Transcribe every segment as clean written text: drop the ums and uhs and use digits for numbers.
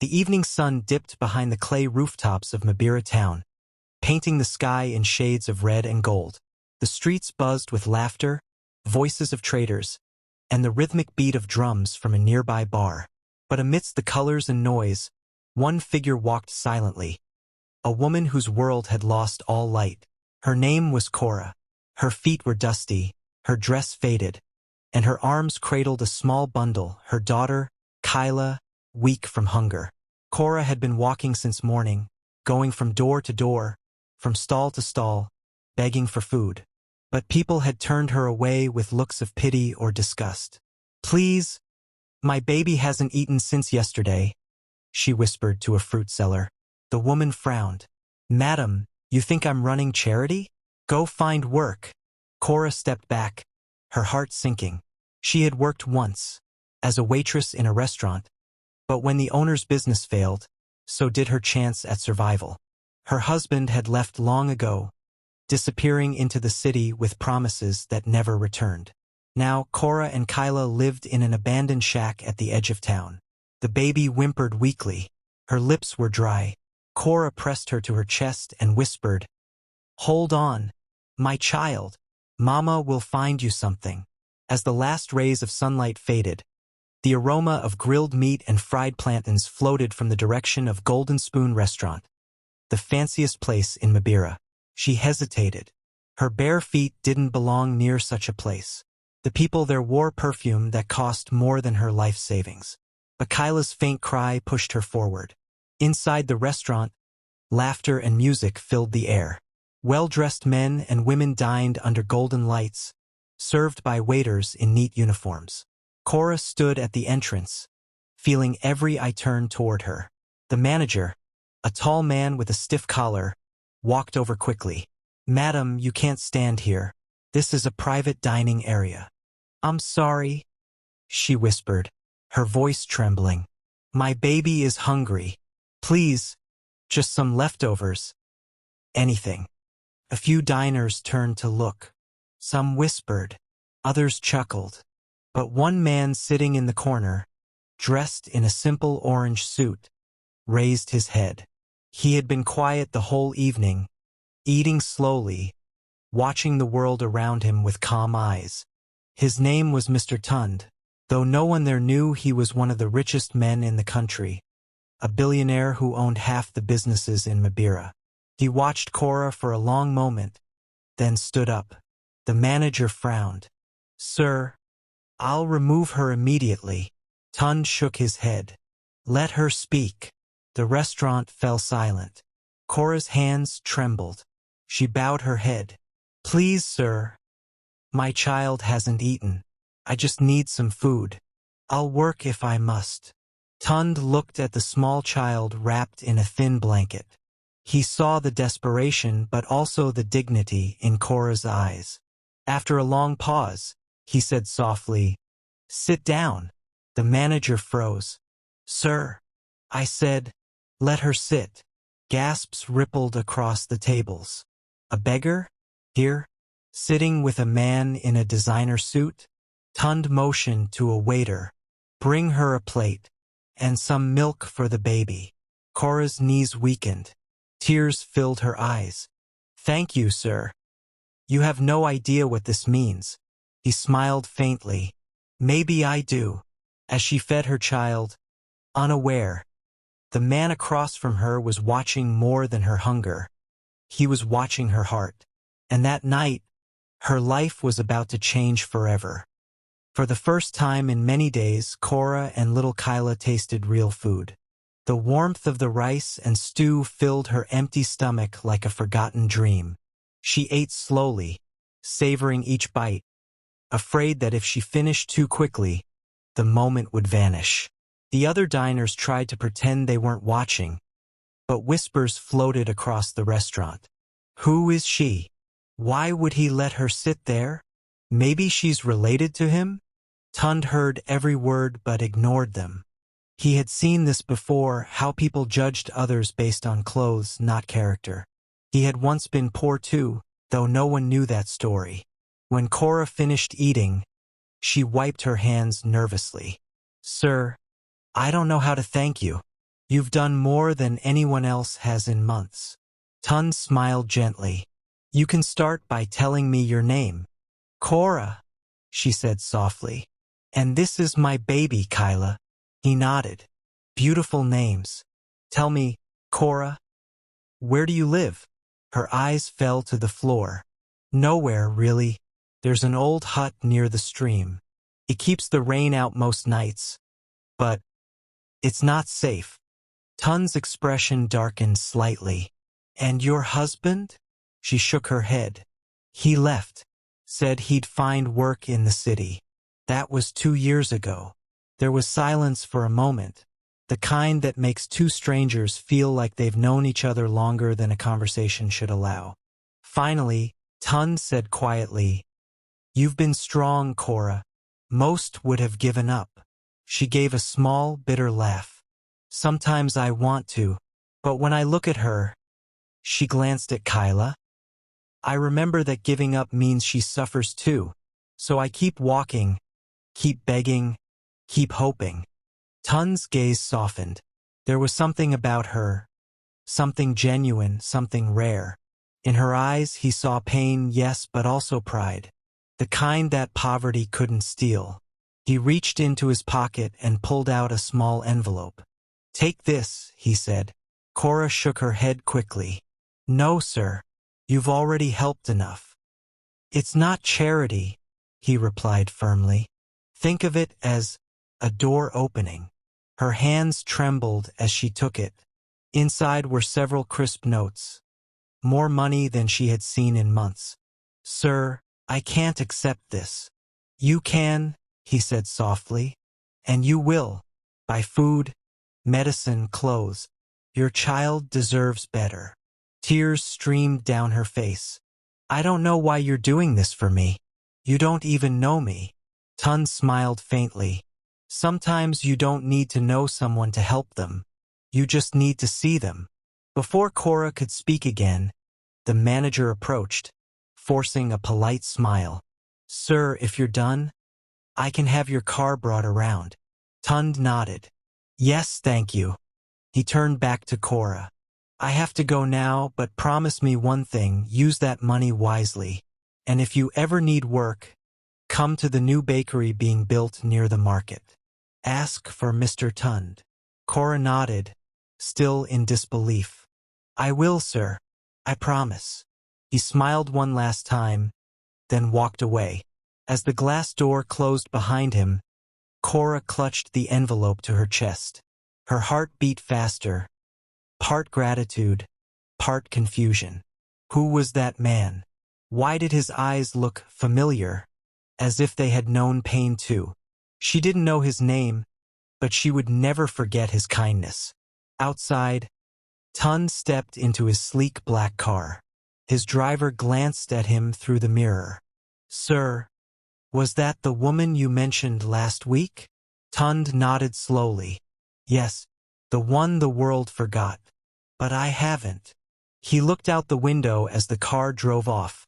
The evening sun dipped behind the clay rooftops of Mabira town, painting the sky in shades of red and gold. The streets buzzed with laughter, voices of traders, and the rhythmic beat of drums from a nearby bar. But amidst the colors and noise, one figure walked silently, a woman whose world had lost all light. Her name was Cora. Her feet were dusty, her dress faded, and her arms cradled a small bundle, her daughter, Kyla, weak from hunger. Cora had been walking since morning, going from door to door, from stall to stall, begging for food. But people had turned her away with looks of pity or disgust. "Please, my baby hasn't eaten since yesterday," she whispered to a fruit seller. The woman frowned. "Madam, you think I'm running charity? Go find work." Cora stepped back, her heart sinking. She had worked once, as a waitress in a restaurant, but when the owner's business failed, so did her chance at survival. Her husband had left long ago, disappearing into the city with promises that never returned. Now Cora and Kyla lived in an abandoned shack at the edge of town. The baby whimpered weakly. Her lips were dry. Cora pressed her to her chest and whispered, "Hold on, my child. Mama will find you something." As the last rays of sunlight faded, the aroma of grilled meat and fried plantains floated from the direction of Golden Spoon Restaurant, the fanciest place in Mabira. She hesitated. Her bare feet didn't belong near such a place. The people there wore perfume that cost more than her life savings. But Kyla's faint cry pushed her forward. Inside the restaurant, laughter and music filled the air. Well-dressed men and women dined under golden lights, served by waiters in neat uniforms. Cora stood at the entrance, feeling every eye turn toward her. The manager, a tall man with a stiff collar, walked over quickly. "Madam, you can't stand here. This is a private dining area." "I'm sorry," she whispered, her voice trembling. "My baby is hungry. Please, just some leftovers. Anything." A few diners turned to look. Some whispered, others chuckled. But one man sitting in the corner, dressed in a simple orange suit, raised his head. He had been quiet the whole evening, eating slowly, watching the world around him with calm eyes. His name was Mr. Tund, though no one there knew he was one of the richest men in the country, a billionaire who owned half the businesses in Mabira. He watched Cora for a long moment, then stood up. The manager frowned. "Sir, I'll remove her immediately." Tund shook his head. "Let her speak." The restaurant fell silent. Cora's hands trembled. She bowed her head. "Please, sir. My child hasn't eaten. I just need some food. I'll work if I must." Tund looked at the small child wrapped in a thin blanket. He saw the desperation but also the dignity in Cora's eyes. After a long pause, he said softly, "Sit down." The manager froze. "Sir," I said, "let her sit." Gasps rippled across the tables. "A beggar? Here? Sitting with a man in a designer suit?" Tund motioned to a waiter. "Bring her a plate. And some milk for the baby." Cora's knees weakened. Tears filled her eyes. "Thank you, sir. You have no idea what this means." He smiled faintly. "Maybe I do." As she fed her child, unaware, the man across from her was watching more than her hunger. He was watching her heart. And that night, her life was about to change forever. For the first time in many days, Cora and little Kyla tasted real food. The warmth of the rice and stew filled her empty stomach like a forgotten dream. She ate slowly, savoring each bite, afraid that if she finished too quickly, the moment would vanish. The other diners tried to pretend they weren't watching, but whispers floated across the restaurant. "Who is she? Why would he let her sit there? Maybe she's related to him?" Tund heard every word but ignored them. He had seen this before, how people judged others based on clothes, not character. He had once been poor too, though no one knew that story. When Cora finished eating, she wiped her hands nervously. "Sir, I don't know how to thank you." You've done more than anyone else has in months. Tun smiled gently. You can start by telling me your name. Cora, she said softly. And this is my baby, Kyla. He nodded. Beautiful names. Tell me, Cora, where do you live? Her eyes fell to the floor. Nowhere, really. There's an old hut near the stream. It keeps the rain out most nights. But it's not safe. Tun's expression darkened slightly. And your husband? She shook her head. He left. Said he'd find work in the city. That was 2 years ago. There was silence for a moment, the kind that makes two strangers feel like they've known each other longer than a conversation should allow. Finally, Tun said quietly, You've been strong, Cora. Most would have given up. She gave a small, bitter laugh. Sometimes I want to, but when I look at her, she glanced at Kyla. I remember that giving up means she suffers too, so I keep walking, keep begging, keep hoping. Tun's gaze softened. There was something about her, something genuine, something rare. In her eyes he saw pain, yes, but also pride, the kind that poverty couldn't steal. He reached into his pocket and pulled out a small envelope. Take this, he said. Cora shook her head quickly. No, sir. You've already helped enough. It's not charity, he replied firmly. Think of it as a door opening. Her hands trembled as she took it. Inside were several crisp notes. More money than she had seen in months. Sir, I can't accept this. You can, he said softly. And you will. Buy food, medicine, clothes. Your child deserves better. Tears streamed down her face. I don't know why you're doing this for me. You don't even know me. Tun smiled faintly. Sometimes you don't need to know someone to help them. You just need to see them. Before Cora could speak again, the manager approached, forcing a polite smile. Sir, if you're done, I can have your car brought around. Tun nodded. Yes, thank you. He turned back to Cora. I have to go now, but promise me one thing, use that money wisely. And if you ever need work, come to the new bakery being built near the market. Ask for Mr. Tund. Cora nodded, still in disbelief. I will, sir. I promise. He smiled one last time, then walked away. As the glass door closed behind him, Cora clutched the envelope to her chest. Her heart beat faster. Part gratitude, part confusion. Who was that man? Why did his eyes look familiar, as if they had known pain too? She didn't know his name, but she would never forget his kindness. Outside, Tun stepped into his sleek black car. His driver glanced at him through the mirror. Sir, was that the woman you mentioned last week? Tund nodded slowly. Yes, the one the world forgot. But I haven't. He looked out the window as the car drove off,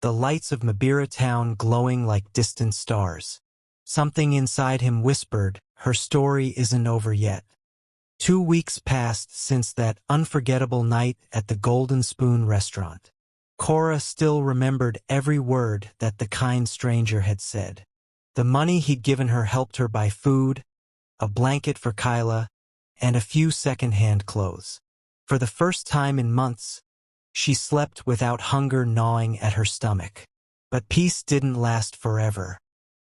the lights of Mabira town glowing like distant stars. Something inside him whispered, her story isn't over yet. 2 weeks passed since that unforgettable night at the Golden Spoon restaurant. Cora still remembered every word that the kind stranger had said. The money he'd given her helped her buy food, a blanket for Kyla, and a few second-hand clothes. For the first time in months, she slept without hunger gnawing at her stomach. But peace didn't last forever.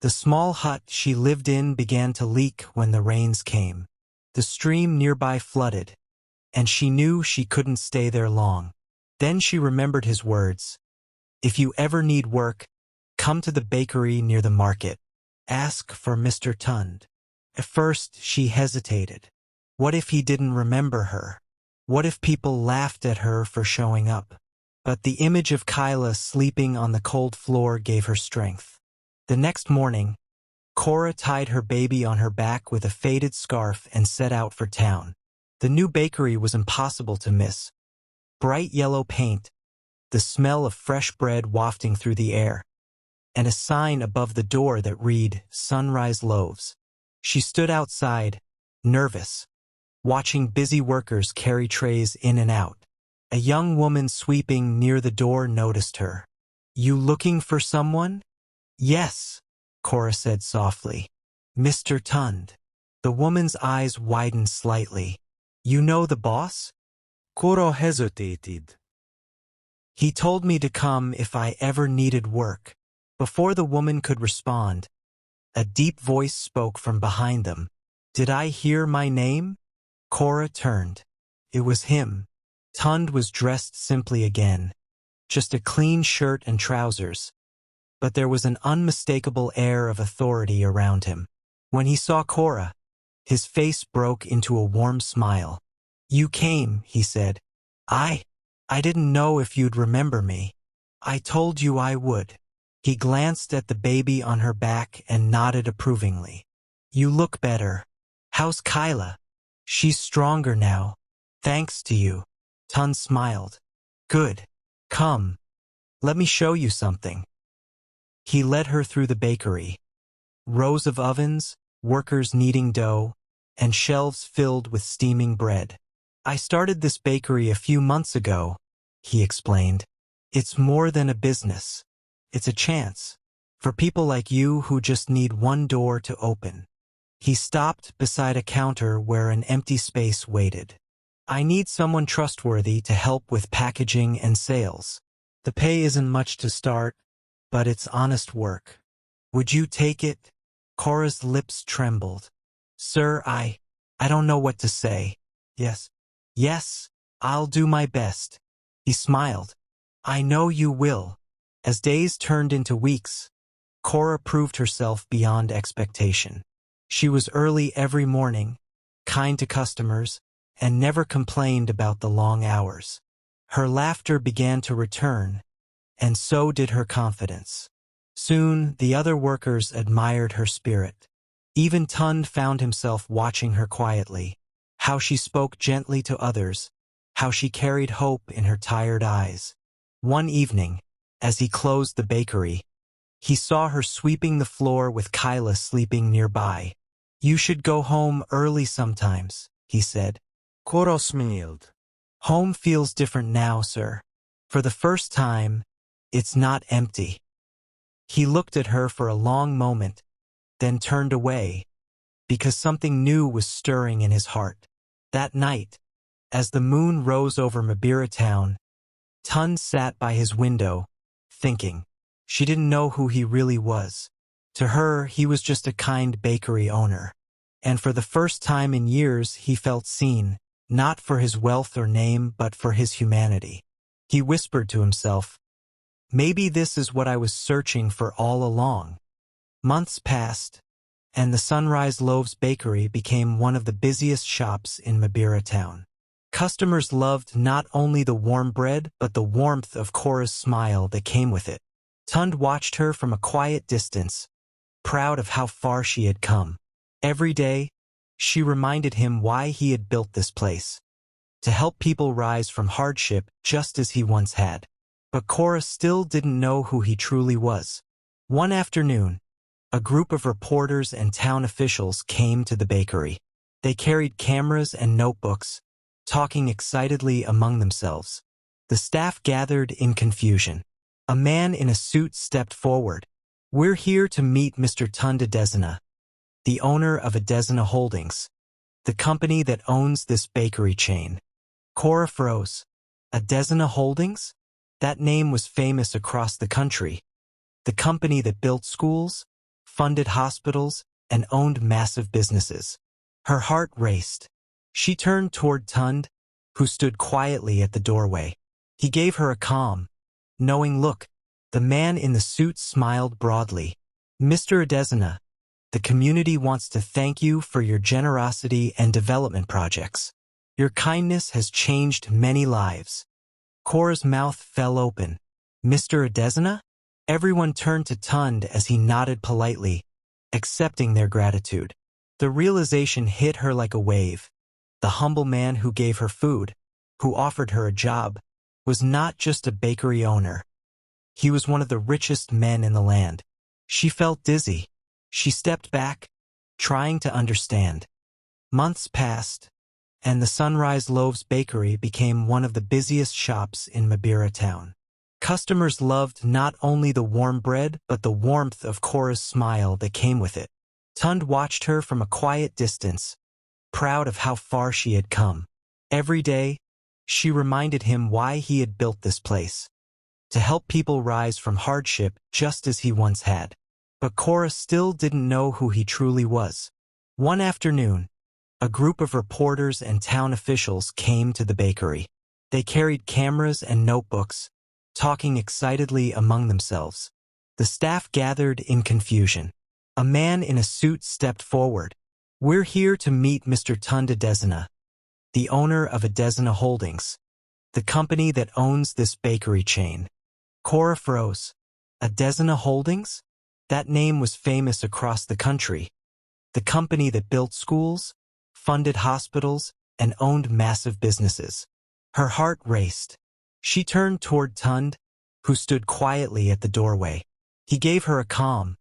The small hut she lived in began to leak when the rains came. The stream nearby flooded, and she knew she couldn't stay there long. Then she remembered his words. If you ever need work, come to the bakery near the market. Ask for Mr. Tund. At first, she hesitated. What if he didn't remember her? What if people laughed at her for showing up? But the image of Kyla sleeping on the cold floor gave her strength. The next morning, Cora tied her baby on her back with a faded scarf and set out for town. The new bakery was impossible to miss. Bright yellow paint, the smell of fresh bread wafting through the air, and a sign above the door that read, Sunrise Loaves. She stood outside, nervous, watching busy workers carry trays in and out. A young woman sweeping near the door noticed her. "You looking for someone?" "Yes," Cora said softly. "Mr. Tund." The woman's eyes widened slightly. "You know the boss?" Cora hesitated. "He told me to come if I ever needed work." Before the woman could respond, a deep voice spoke from behind them. "Did I hear my name?" Cora turned. It was him. Tund was dressed simply again, just a clean shirt and trousers, but there was an unmistakable air of authority around him. When he saw Cora, his face broke into a warm smile. "You came," he said. I didn't know if you'd remember me. I told you I would." He glanced at the baby on her back and nodded approvingly. "You look better. How's Kyla?" "She's stronger now. Thanks to you." Tund smiled. "Good. Come. Let me show you something." He led her through the bakery. Rows of ovens, workers kneading dough, and shelves filled with steaming bread. "I started this bakery a few months ago," he explained. "It's more than a business. It's a chance. For people like you who just need one door to open." He stopped beside a counter where an empty space waited. "I need someone trustworthy to help with packaging and sales. The pay isn't much to start, but it's honest work. Would you take it?" Cora's lips trembled. "Sir, I don't know what to say." Yes, I'll do my best." He smiled. "I know you will." As days turned into weeks, Cora proved herself beyond expectation. She was early every morning, kind to customers, and never complained about the long hours. Her laughter began to return, and so did her confidence. Soon, the other workers admired her spirit. Even Tund found himself watching her quietly, how she spoke gently to others, how she carried hope in her tired eyes. One evening, as he closed the bakery, he saw her sweeping the floor with Kyla sleeping nearby. "You should go home early sometimes," he said. Cora smiled. "Home feels different now, sir. For the first time, it's not empty." He looked at her for a long moment, then turned away, because something new was stirring in his heart. That night, as the moon rose over Mabira town, Tund sat by his window, thinking. She didn't know who he really was. To her, he was just a kind bakery owner. And for the first time in years, he felt seen, not for his wealth or name, but for his humanity. He whispered to himself, "Maybe this is what I was searching for all along." Months passed, and the Sunrise Loaves Bakery became one of the busiest shops in Mabira town. Customers loved not only the warm bread, but the warmth of Cora's smile that came with it. Tund watched her from a quiet distance, proud of how far she had come. Every day, she reminded him why he had built this place, to help people rise from hardship just as he once had. But Cora still didn't know who he truly was. One afternoon, a group of reporters and town officials came to the bakery. They carried cameras and notebooks, talking excitedly among themselves. The staff gathered in confusion. A man in a suit stepped forward. "We're here to meet Mr. Tund Adesina, the owner of Adesina Holdings, the company that owns this bakery chain." Cora froze. Adesina Holdings? That name was famous across the country. The company that built schools, funded hospitals, and owned massive businesses. Her heart raced. She turned toward Tund, who stood quietly at the doorway. He gave her a calm, knowing look. The man in the suit smiled broadly. "Mr. Adesina, the community wants to thank you for your generosity and development projects. Your kindness has changed many lives." Cora's mouth fell open. "Mr. Adesina?" Everyone turned to Tund as he nodded politely, accepting their gratitude. The realization hit her like a wave. The humble man who gave her food, who offered her a job, was not just a bakery owner. He was one of the richest men in the land. She felt dizzy. She stepped back, trying to understand. Months passed, and the Sunrise Loaves Bakery became one of the busiest shops in Mabira town. Customers loved not only the warm bread, but the warmth of Cora's smile that came with it. Tund watched her from a quiet distance, proud of how far she had come. Every day, she reminded him why he had built this place, to help people rise from hardship just as he once had. But Cora still didn't know who he truly was. One afternoon, a group of reporters and town officials came to the bakery. They carried cameras and notebooks, talking excitedly among themselves. The staff gathered in confusion. A man in a suit stepped forward. "We're here to meet Mr. Tund Adesina, the owner of Adesina Holdings, the company that owns this bakery chain." Cora froze. Adesina Holdings? That name was famous across the country. The company that built schools, funded hospitals, and owned massive businesses. Her heart raced. She turned toward Tund, who stood quietly at the doorway. He gave her a calm,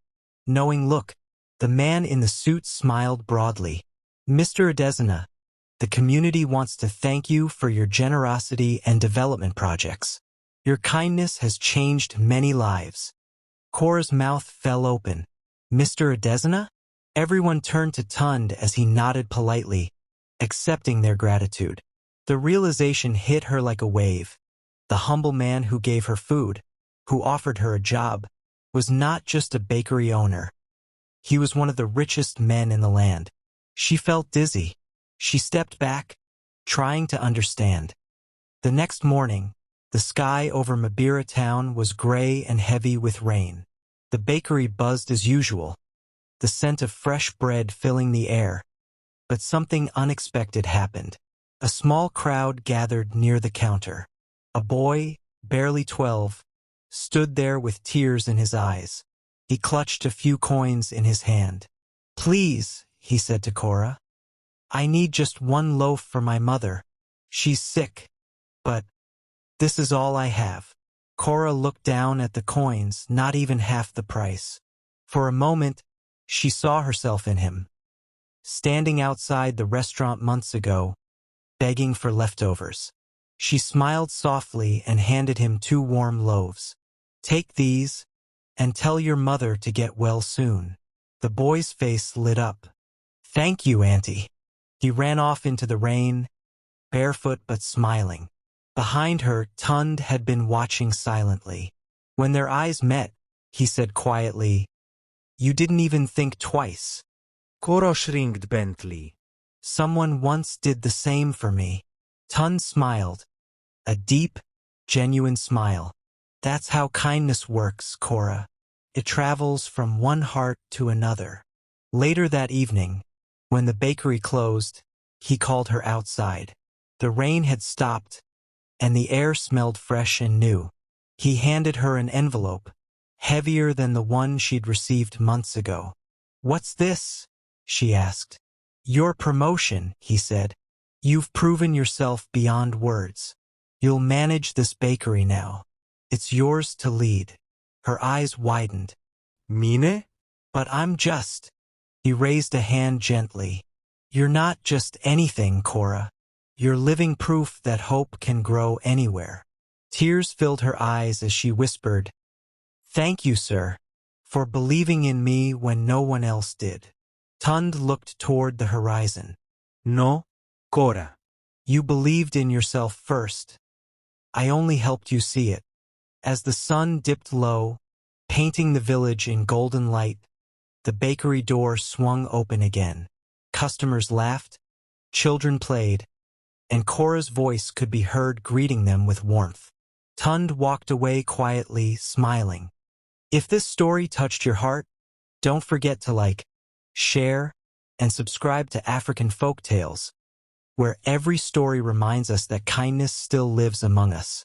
knowing look. The man in the suit smiled broadly. "Mr. Adesina, the community wants to thank you for your generosity and development projects. Your kindness has changed many lives." Cora's mouth fell open. "Mr. Adesina?" Everyone turned to Tund as he nodded politely, accepting their gratitude. The realization hit her like a wave. The humble man who gave her food, who offered her a job, was not just a bakery owner. He was one of the richest men in the land. She felt dizzy. She stepped back, trying to understand. The next morning, the sky over Mabira town was gray and heavy with rain. The bakery buzzed as usual, the scent of fresh bread filling the air. But something unexpected happened. A small crowd gathered near the counter. A boy, barely 12, stood there with tears in his eyes. He clutched a few coins in his hand. "Please," he said to Cora, "I need just one loaf for my mother. She's sick, but this is all I have." Cora looked down at the coins, not even half the price. For a moment, she saw herself in him, standing outside the restaurant months ago, begging for leftovers. She smiled softly and handed him 2 warm loaves. "Take these, and tell your mother to get well soon." The boy's face lit up. "Thank you, Auntie." He ran off into the rain, barefoot but smiling. Behind her, Tund had been watching silently. When their eyes met, he said quietly, "You didn't even think twice." Cora shrinked Bentley. "Someone once did the same for me." Tund smiled, a deep, genuine smile. "That's how kindness works, Cora. It travels from one heart to another." Later that evening, when the bakery closed, he called her outside. The rain had stopped, and the air smelled fresh and new. He handed her an envelope, heavier than the one she'd received months ago. "What's this?" she asked. "Your promotion," he said. "You've proven yourself beyond words. You'll manage this bakery now. It's yours to lead." Her eyes widened. "Mine?" "But I'm just..." He raised a hand gently. "You're not just anything, Cora. You're living proof that hope can grow anywhere." Tears filled her eyes as she whispered, "Thank you, sir, for believing in me when no one else did." Tund looked toward the horizon. "No, Cora." "You believed in yourself first. I only helped you see it." As the sun dipped low, painting the village in golden light, the bakery door swung open again. Customers laughed, children played, and Cora's voice could be heard greeting them with warmth. Tund walked away quietly, smiling. If this story touched your heart, don't forget to like, share, and subscribe to African Folk Tales, where every story reminds us that kindness still lives among us.